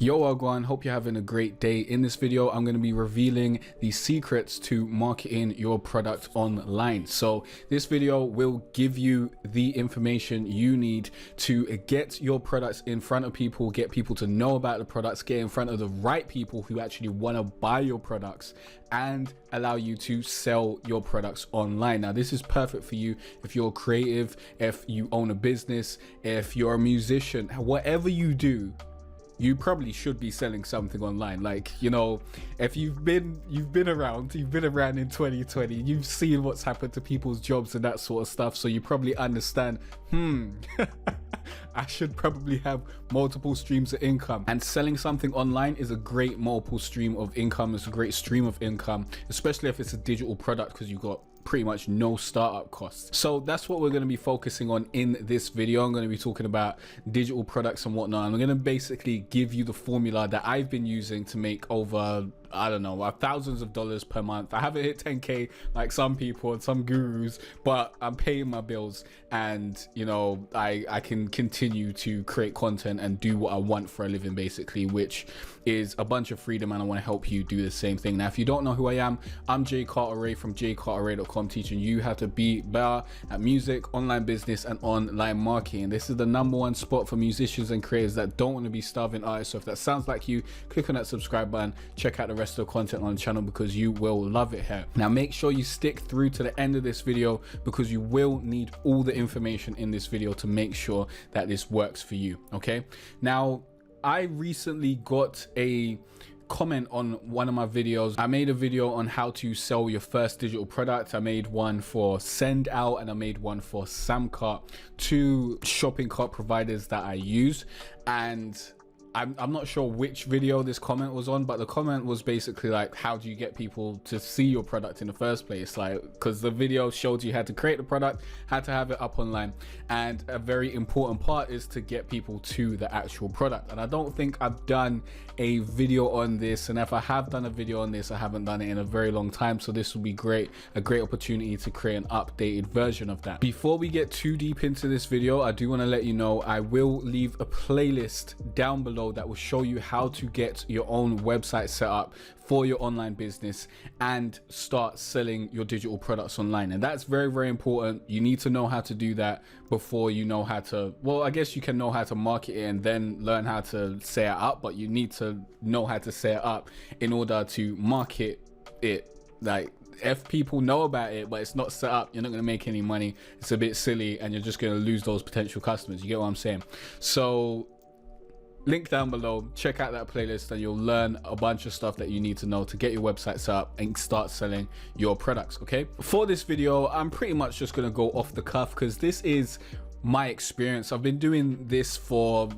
Yo, Wagwan, hope you're having a great day. In this video, I'm going to be revealing the secrets to marketing your product online. So this video will give you the information you need to get your products in front of people, get people to know about the products, get in front of the right people who actually want to buy your products, and allow you to sell your products online. Now, this is perfect for you if you're creative, if you own a business, if you're a musician, whatever you do. You probably should be selling something online. Like, you know, if you've been around in 2020, you've seen what's happened to people's jobs and that sort of stuff. So you probably understand, I should probably have multiple streams of income. And selling something online is a great multiple stream of income. It's a great stream of income, especially if it's a digital product, because you've got pretty much no startup costs. So that's what we're going to be focusing on in this video. I'm going to be talking about digital products and whatnot. I'm going to basically give you the formula that I've been using to make over, I don't know, thousands of dollars per month. I haven't hit 10K like some people and some gurus, but I'm paying my bills, and you know, I can continue to create content and do what I want for a living, basically, which is a bunch of freedom, and I want to help you do the same thing. Now, if you don't know who I am, I'm Jay Carteret from jcarteret.com, teaching you how to be better at music, online business, and online marketing. This is the #1 spot for musicians and creators that don't want to be starving artists. So if that sounds like you, click on that subscribe button, check out the rest of the content on the channel, because you will love it here. Now, make sure you stick through to the end of this video, because you will need all the information in this video to make sure that this works for you. Okay, now I recently got a comment on one of my videos. I made a video on how to sell your first digital product. I made one for Send Out and I made one for Samcart, two shopping cart providers that I use. And I'm not sure which video this comment was on, but the comment was basically like, how do you get people to see your product in the first place? Like, because the video showed you how to create the product, how to have it up online, and a very important part is to get people to the actual product. And I don't think I've done a video on this, and if I have done a video on this, I haven't done it in a very long time, so this will be a great opportunity to create an updated version of that. Before we get too deep into this video, I do want to let you know I will leave a playlist down below that will show you how to get your own website set up for your online business and start selling your digital products online. And that's very, very important. You need to know how to do that before you know how to, well, I guess you can know how to market it and then learn how to set it up, but you need to know how to set it up in order to market it. Like, if people know about it but it's not set up, you're not going to make any money. It's a bit silly, and you're just going to lose those potential customers. You get what I'm saying? So link down below, check out that playlist, and you'll learn a bunch of stuff that you need to know to get your website set up and start selling your products. Okay, for this video, I'm pretty much just going to go off the cuff, because this is my experience. I've been doing this for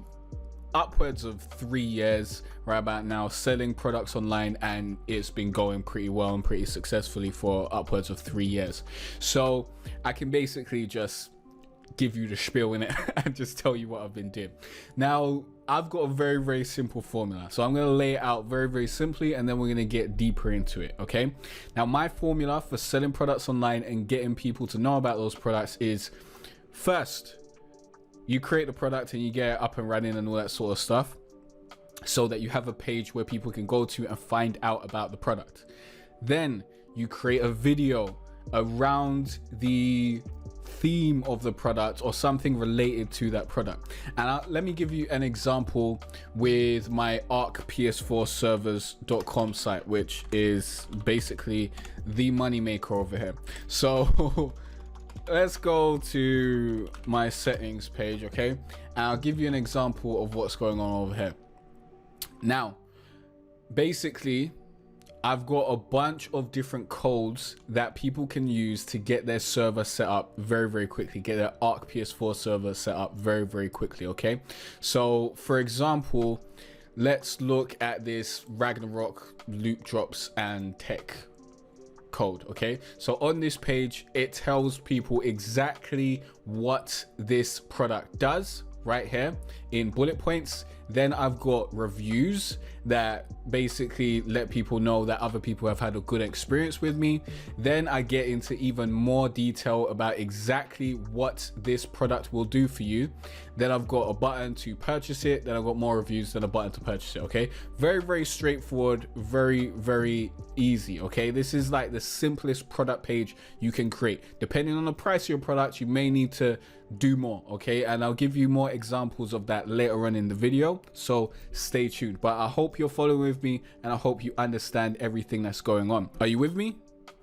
upwards of 3 years right about now, selling products online, and it's been going pretty well and pretty successfully for upwards of 3 years. So I can basically just give you the spiel in it and just tell you what I've been doing. Now, I've got a very, very simple formula, so I'm going to lay it out very, very simply, and then we're going to get deeper into it. Okay, now my formula for selling products online and getting people to know about those products is, first, you create the product and you get it up and running and all that sort of stuff, so that you have a page where people can go to and find out about the product. Then you create a video around the theme of the product or something related to that product. And let me give you an example with my arcps4servers.com site, which is basically the money maker over here. So let's go to my settings page. Okay, and I'll give you an example of what's going on over here. Now, basically, I've got a bunch of different codes that people can use to get their server set up very, very quickly, get their Arc PS4 server set up very, very quickly. Okay, so for example, let's look at this Ragnarok loot drops and tech code. Okay, so on this page, it tells people exactly what this product does right here in bullet points, Then I've got reviews that basically let people know that other people have had a good experience with me. Then I get into even more detail about exactly what this product will do for you. Then I've got a button to purchase it. Then I've got more reviews, then a button to purchase it. Okay, very straightforward, very easy. Okay, this is like the simplest product page you can create. Depending on the price of your product, you may need to do more. Okay, and I'll give you more examples of that later on in the video, so stay tuned. But I hope you're following with me, and I hope you understand everything that's going on. Are you with me?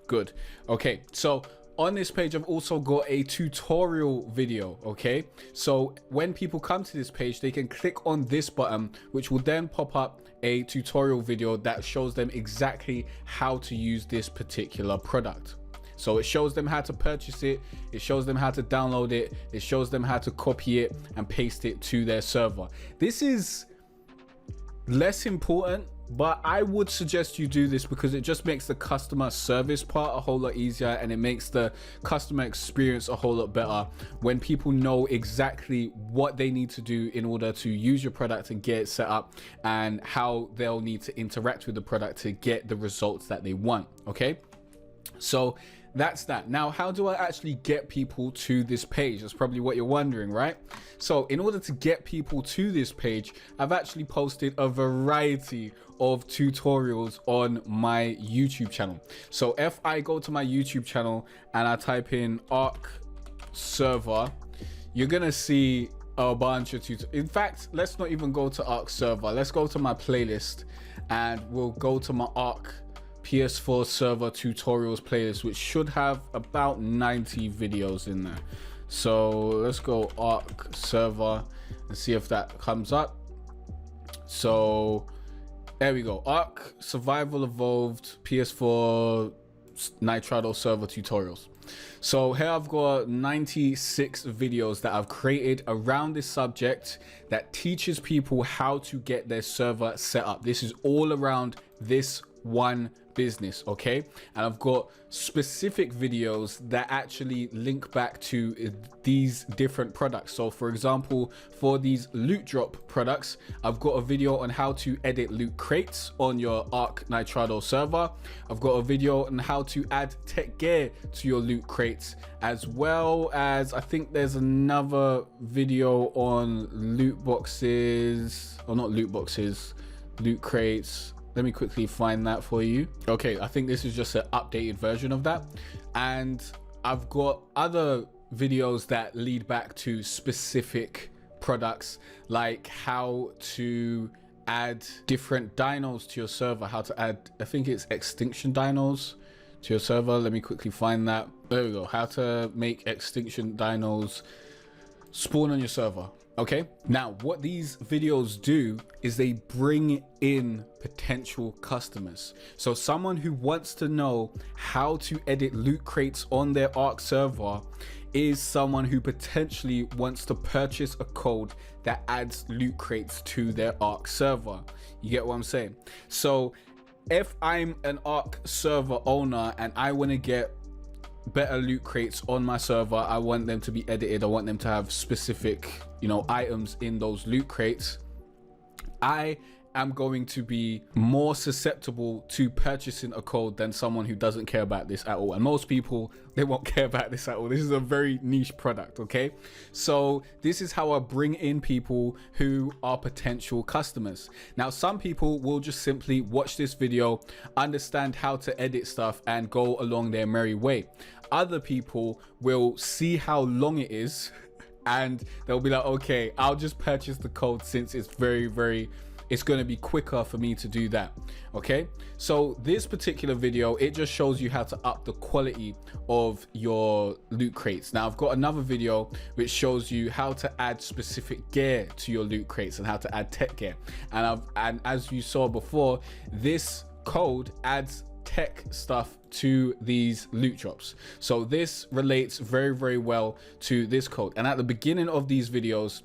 Good. Okay, so on this page I've also got a tutorial video. Okay, so when people come to this page, they can click on this button, which will then pop up a tutorial video that shows them exactly how to use this particular product. So it shows them how to purchase it, it shows them how to download it, it shows them how to copy it and paste it to their server. This is less important, but I would suggest you do this because it just makes the customer service part a whole lot easier, and it makes the customer experience a whole lot better when people know exactly what they need to do in order to use your product and get it set up, and how they'll need to interact with the product to get the results that they want. Okay, so that's that. Now, how do I actually get people to this page? That's probably what you're wondering, right? So in order to get people to this page, I've actually posted a variety of tutorials on my YouTube channel. So if I go to my YouTube channel and I type in Arc server, you're gonna see a bunch of tutorials. In fact, let's not even go to Arc server. Let's go to my playlist and we'll go to my Arc PS4 server tutorials playlist, which should have about 90 videos in there. So let's go Arc server and see if that comes up. So there we go, Arc Survival Evolved PS4 Nitrado server tutorials. So here I've got 96 videos that I've created around this subject that teaches people how to get their server set up. This is all around this one business. Okay, and I've got specific videos that actually link back to these different products. So for example, for these loot drop products, I've got a video on how to edit loot crates on your Arc Nitrado server. I've got a video on how to add tech gear to your loot crates, as well as I think there's another video on loot boxes, or not loot boxes, loot crates. Let me quickly find that for you. Okay, I think this is just an updated version of that. And I've got other videos that lead back to specific products, like how to add different dinos to your server, how to add, I think it's extinction dinos to your server. Let me quickly find that. There we go. How to make extinction dinos spawn on your server. Okay, now what these videos do is they bring in potential customers. So someone who wants to know how to edit loot crates on their Arc server is someone who potentially wants to purchase a code that adds loot crates to their Arc server. You get what I'm saying? So if I'm an Arc server owner and I want to get better loot crates on my server, I want them to be edited, I want them to have specific, you know, items in those loot crates, I am going to be more susceptible to purchasing a code than someone who doesn't care about this at all. And most people, they won't care about this at all. This is a very niche product. Okay, so this is how I bring in people who are potential customers. Now, some people will just simply watch this video, understand how to edit stuff, and go along their merry way. Other people will see how long it is and they'll be like, okay, I'll just purchase the code since it's it's going to be quicker for me to do that. Okay, so this particular video, it just shows you how to up the quality of your loot crates. Now I've got another video which shows you how to add specific gear to your loot crates and how to add tech gear, and as you saw before, this code adds tech stuff to these loot drops. So this relates very well to this code. And at the beginning of these videos,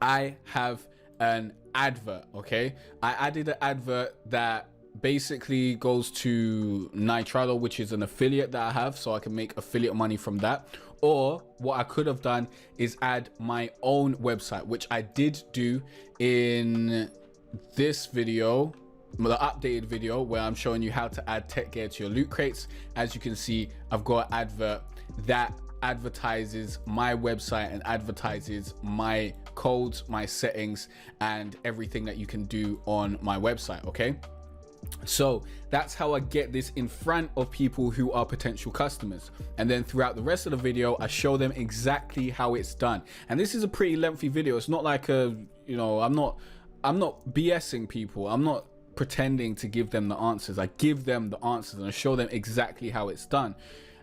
I have an advert. Okay, I added an advert that basically goes to Nitrado, which is an affiliate that I have, so I can make affiliate money from that. Or what I could have done is add my own website, which I did do in this video, the updated video, where I'm showing you how to add tech gear to your loot crates. As you can see, I've got an advert that advertises my website and advertises my codes, my settings, and everything that you can do on my website. Okay, so that's how I get this in front of people who are potential customers. And then throughout the rest of the video, I show them exactly how it's done. And this is a pretty lengthy video. It's not like a, you know, I'm not BSing people. I'm not pretending to give them the answers. I give them the answers and I show them exactly how it's done.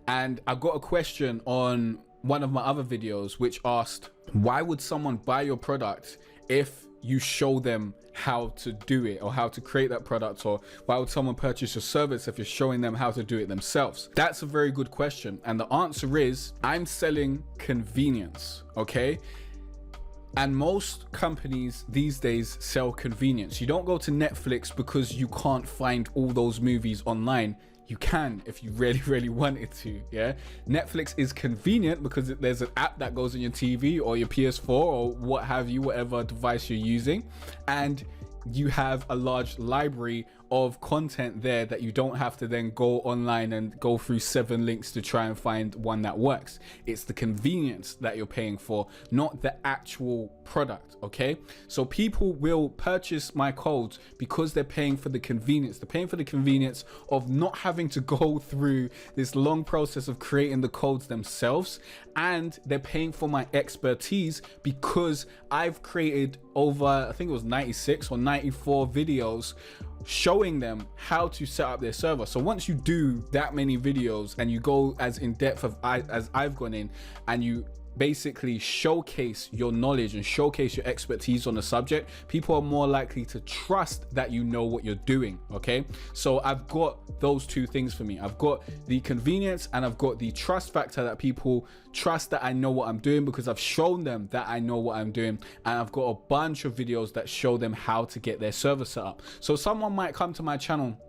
And I got a question on one of my other videos which asked, why would someone buy your product if you show them how to do it, or how to create that product? Or why would someone purchase your service if you're showing them how to do it themselves? That's a very good question. And the answer is, I'm selling convenience, okay? And most companies these days sell convenience. You don't go to Netflix because you can't find all those movies online. You can if you really wanted to. Yeah, Netflix is convenient because there's an app that goes on your TV or your PS4 or what have you, whatever device you're using, and you have a large library of content there that you don't have to then go online and go through 7 links to try and find one that works. It's the convenience that you're paying for, not the actual product. Okay, so people will purchase my codes because they're paying for the convenience. They're paying for the convenience of not having to go through this long process of creating the codes themselves, and they're paying for my expertise because I've created over, I think it was 96 or 94 videos showing them how to set up their server. So once you do that many videos and you go as in depth as I've gone in, and you basically showcase your knowledge and showcase your expertise on the subject, people are more likely to trust that you know what you're doing. Okay, so I've got those two things for me. I've got the convenience and I've got the trust factor, that people trust that I know what I'm doing because I've shown them that I know what I'm doing, and I've got a bunch of videos that show them how to get their server set up. So someone might come to my channel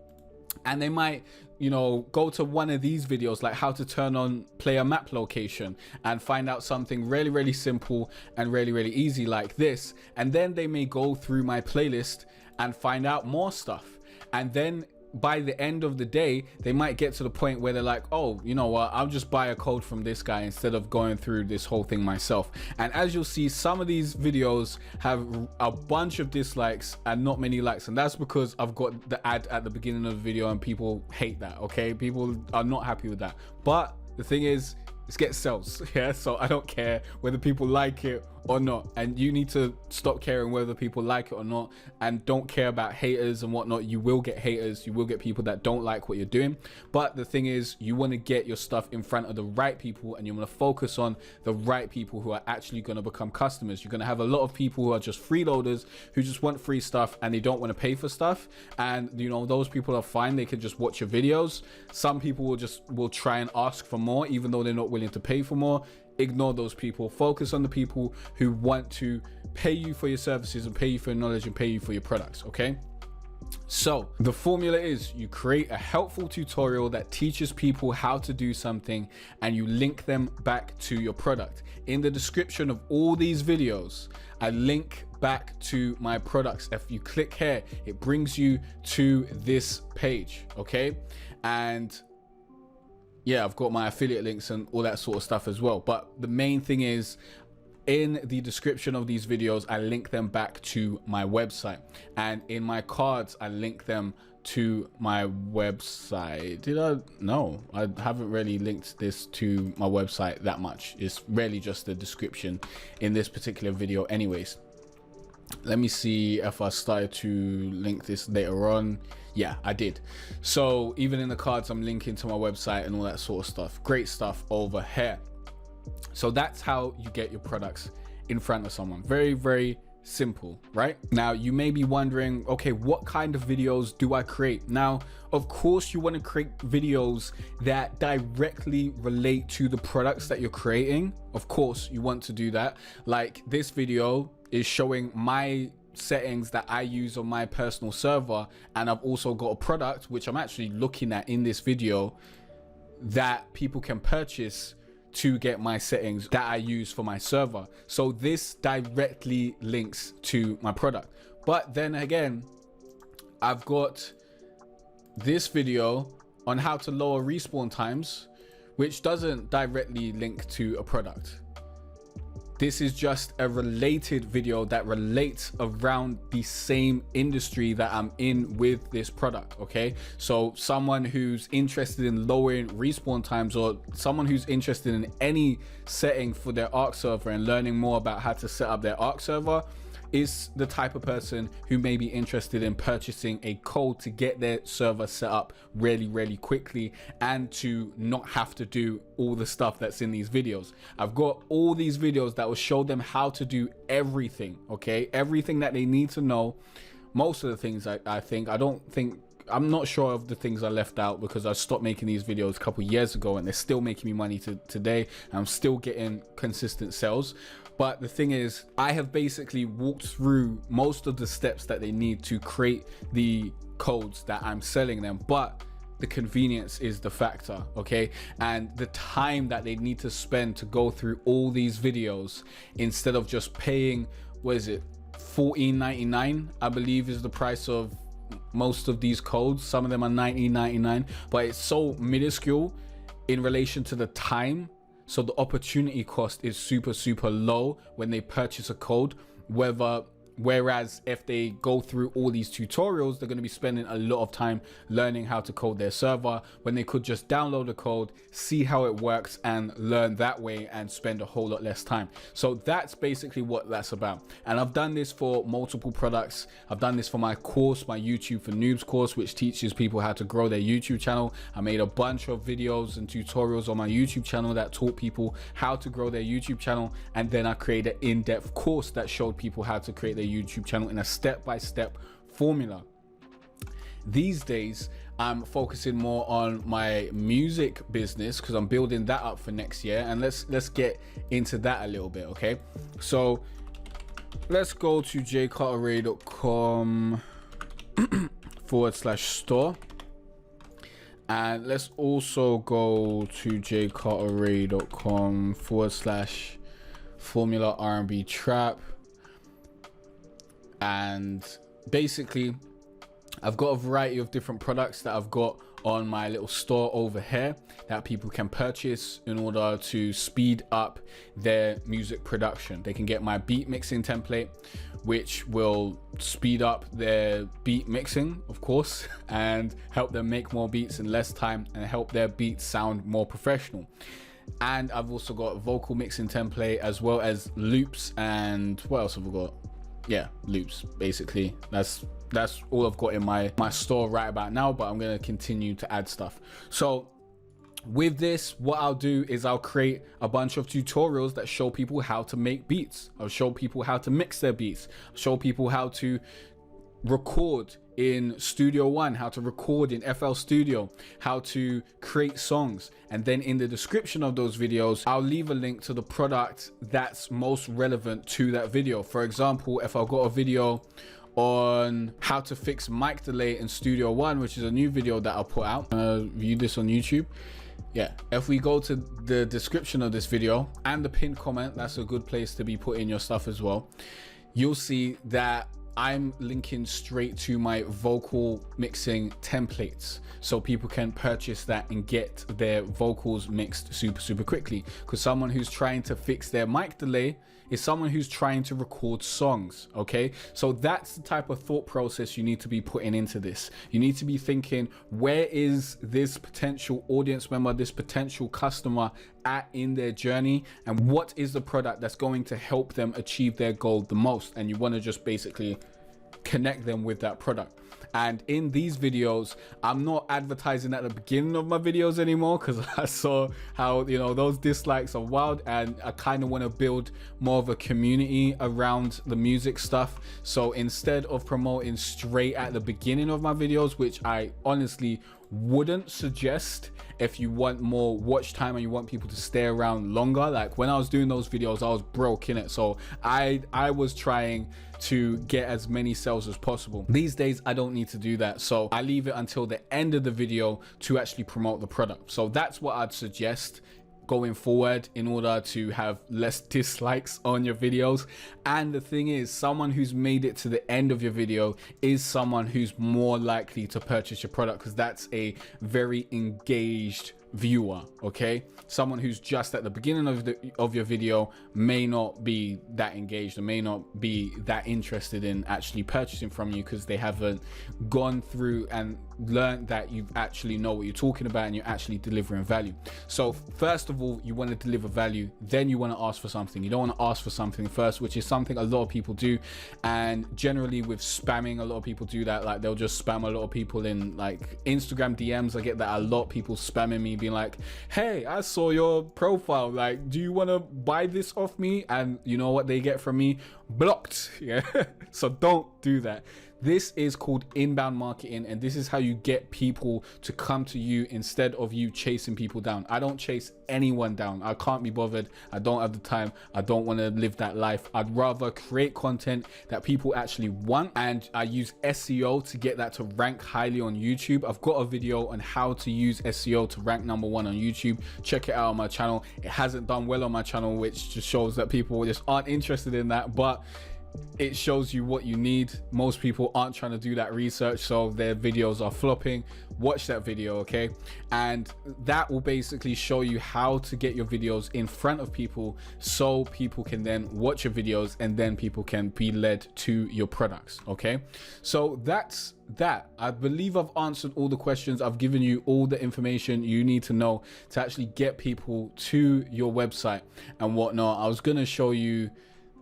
and they might, you know, go to one of these videos, like how to turn on player map location, and find out something really simple and really easy like this. And then they may go through my playlist and find out more stuff. And then by the end of the day, they might get to the point where they're like, oh, you know what, I'll just buy a code from this guy instead of going through this whole thing myself. And as you'll see, some of these videos have a bunch of dislikes and not many likes, and that's because I've got the ad at the beginning of the video and people hate that. Okay, people are not happy with that, but the thing is, it gets sales. Yeah, so I don't care whether people like it or not, and you need to stop caring whether people like it or not, and don't care about haters and whatnot. You will get haters, you will get people that don't like what you're doing, but the thing is, you want to get your stuff in front of the right people, and you want to focus on the right people who are actually going to become customers. You're going to have a lot of people who are just freeloaders, who just want free stuff and they don't want to pay for stuff, and you know, those people are fine, they can just watch your videos. Some people will try and ask for more even though they're not willing to pay for more. Ignore those people. Focus on the people who want to pay you for your services and pay you for your knowledge and pay you for your products. Okay, so the formula is, you create a helpful tutorial that teaches people how to do something, and you link them back to your product. In the description of all these videos, I link back to my products. If you click here, it brings you to this page. Okay, and yeah, I've got my affiliate links and all that sort of stuff as well. But the main thing is, in the description of these videos, I link them back to my website, and in my cards, I link them to my website. Did I? No, I haven't really linked this to my website that much. It's really just the description in this particular video anyways. Let me see if I started to link this later on. Yeah, I did. So even in the cards, I'm linking to my website and all that sort of stuff. Great stuff over here. So that's how you get your products in front of someone. Very simple, right? Now you may be wondering, okay, what kind of videos do I create? Now, of course, you want to create videos that directly relate to the products that you're creating. Of course, you want to do that. Like this video is showing my settings that I use on my personal server, and I've also got a product which I'm actually looking at in this video that people can purchase to get my settings that I use for my server. So this directly links to my product. But then again, I've got this video on how to lower respawn times, which doesn't directly link to a product. This is just a related video that relates around the same industry that I'm in with this product, okay? So someone who's interested in lowering respawn times, or someone who's interested in any setting for their Arc server and learning more about how to set up their Arc server, is the type of person who may be interested in purchasing a code to get their server set up really quickly and to not have to do all the stuff that's in these videos. I've got all these videos that will show them how to do everything, okay? Everything that they need to know. Most of the things I'm not sure of the things I left out, because I stopped making these videos a couple years ago and they're still making me money to today. I'm still getting consistent sales. But the thing is, I have basically walked through most of the steps that they need to create the codes that I'm selling them. But the convenience is the factor, okay? And the time that they need to spend to go through all these videos, instead of just paying, what is it, $14.99, I believe is the price of most of these codes. Some of them are $19.99, but it's so minuscule in relation to the time. So the opportunity cost is super low when they purchase a code, whereas if they go through all these tutorials, they're going to be spending a lot of time learning how to code their server, when they could just download the code, see how it works, and learn that way and spend a whole lot less time. So that's basically what that's about. And I've done this for multiple products. I've done this for my course, my YouTube for Noobs course, which teaches people how to grow their YouTube channel. I made a bunch of videos and tutorials on my YouTube channel that taught people how to grow their YouTube channel. And then I created an in-depth course that showed people how to create their YouTube channel in a step-by-step formula. These days I'm focusing more on my music business because I'm building that up for next year, and let's get into that a little bit, okay? So let's go to jcarteray.com /store, and let's also go to jcarteray.com /formula R&B trap. And basically I've got a variety of different products that I've got on my little store over here that people can purchase in order to speed up their music production. They can get my beat mixing template, which will speed up their beat mixing, of course, and help them make more beats in less time and help their beats sound more professional. And I've also got a vocal mixing template, as well as loops, and what else have I got? Yeah, loops. Basically that's all I've got in my store right about now, but I'm going to continue to add stuff. So with this, what I'll do is I'll create a bunch of tutorials that show people how to make beats. I'll show people how to mix their beats, show people how to record in Studio One, how to record in FL Studio, how to create songs. And then in the description of those videos, I'll leave a link to the product that's most relevant to that video. For example, if I've got a video on how to fix mic delay in Studio One, which is a new video that I'll put out, view this on YouTube. Yeah, if we go to the description of this video and the pinned comment, that's a good place to be putting your stuff as well. You'll see that I'm linking straight to my vocal mixing templates, so people can purchase that and get their vocals mixed super quickly. Because someone who's trying to fix their mic delay is someone who's trying to record songs, okay? So that's the type of thought process you need to be putting into this. You need to be thinking, where is this potential audience member, this potential customer at in their journey, and what is the product that's going to help them achieve their goal the most? And you want to just basically connect them with that product. And in these videos, I'm not advertising at the beginning of my videos anymore, because I saw how, you know, those dislikes are wild, and I kind of want to build more of a community around the music stuff. So instead of promoting straight at the beginning of my videos, which I honestly wouldn't suggest if you want more watch time and you want people to stay around longer. Like when I was doing those videos, I was broke in it, so I was trying to get as many sales as possible. These days I don't need to do that, so I leave it until the end of the video to actually promote the product. So that's what I'd suggest going forward in order to have less dislikes on your videos. And the thing is, someone who's made it to the end of your video is someone who's more likely to purchase your product, because that's a very engaged viewer. Okay, someone who's just at the beginning of your video may not be that engaged and may not be that interested in actually purchasing from you, because they haven't gone through and learned that you actually know what you're talking about and you're actually delivering value. So first of all, you want to deliver value, then you want to ask for something. You don't want to ask for something first, which is something a lot of people do. And generally with spamming, a lot of people do that. Like they'll just spam a lot of people in like Instagram DMs. I get that a lot of people spamming me, being like, hey, I saw your profile, like, do you want to buy this off me? And you know what they get from me? Blocked. Yeah. So don't do that. This is called inbound marketing, and this is how you get people to come to you instead of you chasing people down. I don't chase anyone down. I can't be bothered. I don't have the time. I don't want to live that life. I'd rather create content that people actually want, and I use SEO to get that to rank highly on YouTube. I've got a video on how to use SEO to rank #1 on YouTube. Check it out on my channel. It hasn't done well on my channel, which just shows that people just aren't interested in that, but it shows you what you need. Most people aren't trying to do that research, so their videos are flopping. Watch that video, okay? And that will basically show you how to get your videos in front of people, so people can then watch your videos and then people can be led to your products. Okay, so that's that. I believe I've answered all the questions. I've given you all the information you need to know to actually get people to your website and whatnot. I was going to show you,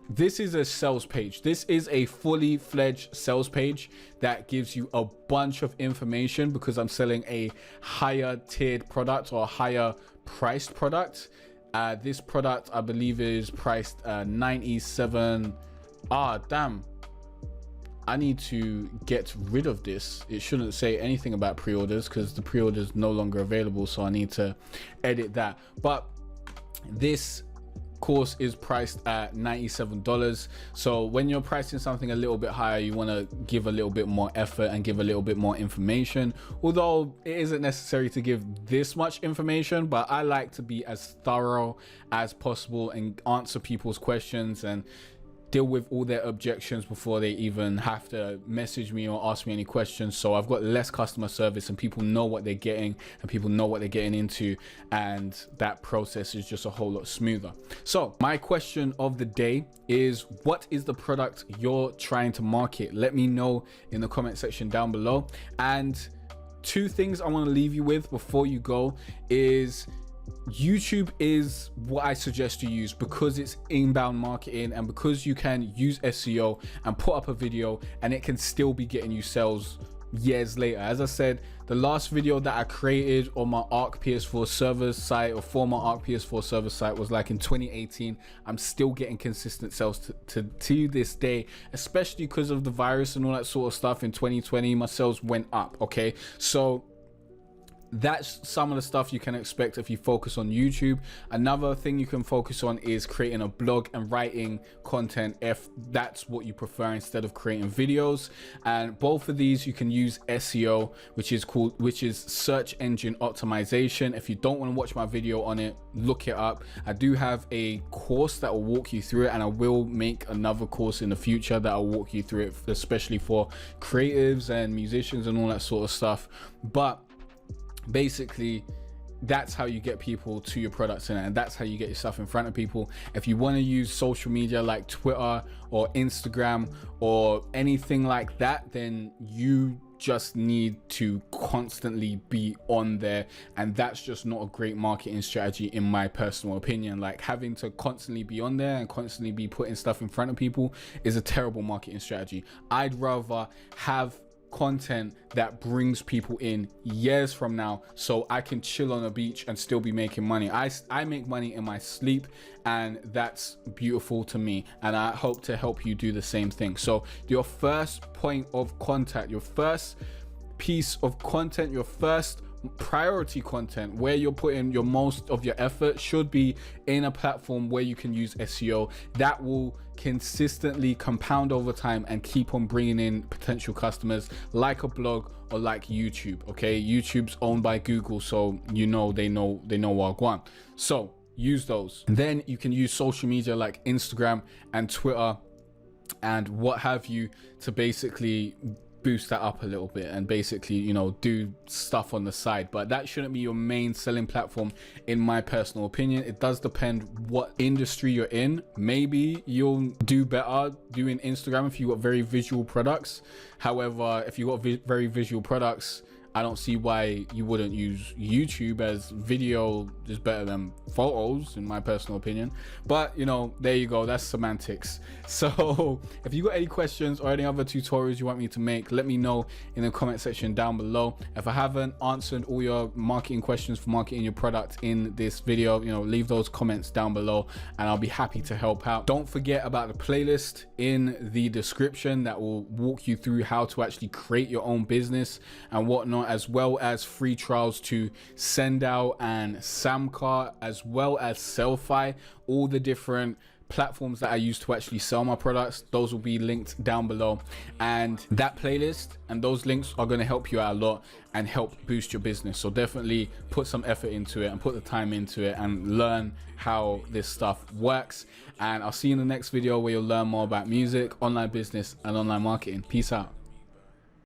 this is a sales page. This is a fully fledged sales page that gives you a bunch of information, because I'm selling a higher tiered product or a higher priced product. This product I believe is priced 97. Damn, I need to get rid of this. It shouldn't say anything about pre-orders because the pre-order is no longer available, so I need to edit that. But this course is priced at $97. So when you're pricing something a little bit higher, you want to give a little bit more effort and give a little bit more information, although it isn't necessary to give this much information. But I like to be as thorough as possible and answer people's questions and deal with all their objections before they even have to message me or ask me any questions. So I've got less customer service and people know what they're getting and people know what they're getting into, and that process is just a whole lot smoother. So my question of the day is, what is the product you're trying to market? Let me know in the comment section down below. And two things I want to leave you with before you go is, YouTube is what I suggest you use because it's inbound marketing and because you can use SEO and put up a video and it can still be getting you sales years later. As I said, the last video that I created on my Arc PS4 server site, or former Arc PS4 server site, was like in 2018. I'm still getting consistent sales to this day, especially because of the virus and all that sort of stuff. In 2020 my sales went up. Okay, so that's some of the stuff you can expect if you focus on YouTube. Another thing you can focus on is creating a blog and writing content if that's what you prefer, instead of creating videos. And both of these you can use SEO, which is search engine optimization. If you don't want to watch my video on it, look it up. I do have a course that will walk you through it, and I will make another course in the future that will walk you through it, especially for creatives and musicians and all that sort of stuff. But basically that's how you get people to your products, and that's how you get your stuff in front of people. If you want to use social media like Twitter or Instagram or anything like that, then you just need to constantly be on there, and that's just not a great marketing strategy in my personal opinion. Like, having to constantly be on there and constantly be putting stuff in front of people is a terrible marketing strategy. I'd rather have content that brings people in years from now, so I can chill on a beach and still be making money. I make money in my sleep, and that's beautiful to me, and I hope to help you do the same thing. So your first point of contact, your first piece of content, your first priority content where you're putting your most of your effort should be in a platform where you can use SEO that will consistently compound over time and keep on bringing in potential customers, like a blog or like YouTube. Okay, YouTube's owned by Google, so they know what I want. So use those. Then you can use social media like Instagram and Twitter and what have you to basically boost that up a little bit and basically do stuff on the side. But that shouldn't be your main selling platform, in my personal opinion. It does depend what industry you're in. Maybe you'll do better doing Instagram if you got very visual products. However, if you got very visual products, I don't see why you wouldn't use YouTube, as video is better than photos, in my personal opinion. But there you go, that's semantics. So if you got any questions or any other tutorials you want me to make, let me know in the comment section down below. If I haven't answered all your marketing questions for marketing your product in this video, leave those comments down below and I'll be happy to help out. Don't forget about the playlist in the description that will walk you through how to actually create your own business and whatnot, as well as free trials to Sendout and Samcar, as well as Sellfy, all the different platforms that I use to actually sell my products. Those will be linked down below, and that playlist and those links are going to help you out a lot and help boost your business. So definitely put some effort into it and put the time into it and learn how this stuff works. And I'll see you in the next video where you'll learn more about music, online business and online marketing. Peace out.